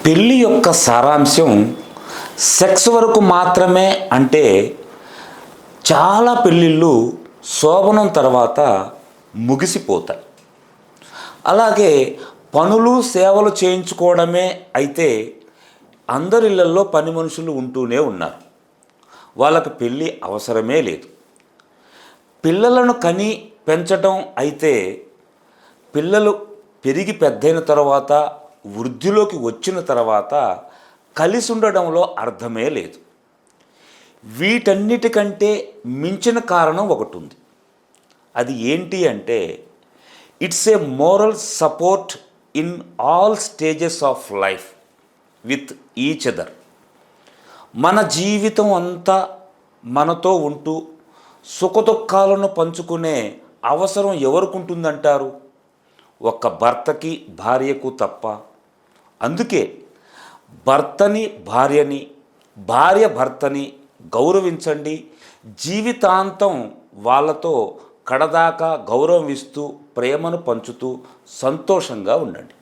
పెళ్ళి యొక్క సారాంశం సెక్స్ వరకు మాత్రమే అంటే చాలా పెళ్ళిళ్ళు శోభనం తర్వాత ముగిసిపోతాయి. అలాగే పనులు సేవలు చేయించుకోవడమే అయితే అందరిళ్ళల్లో పని మనుషులు ఉంటూనే ఉన్నారు. వాళ్ళకి పెళ్ళి అవసరమే లేదు. పిల్లలను కని పెంచడం అయితే పిల్లలు పెరిగి పెద్దయిన తర్వాత వృద్ధిలోకి వచ్చిన తర్వాత కలిసి ఉండడంలో అర్థమే లేదు. వీటన్నిటికంటే మించిన కారణం ఒకటి ఉంది. అది ఏంటి అంటే it's a moral support in all stages of life with each other. మన జీవితం అంతా మనతో ఉంటూ సుఖదుఖాలను పంచుకునే అవసరం ఎవరికి ఉంటుందంటారు? ఒక్క భర్తకి భార్యకు తప్ప. అందుకే భర్తని భార్యని, భార్య భర్తని గౌరవించండి. జీవితాంతం వాళ్ళతో కడదాకా గౌరవం ఇస్తూ ప్రేమను పంచుతూ సంతోషంగా ఉండండి.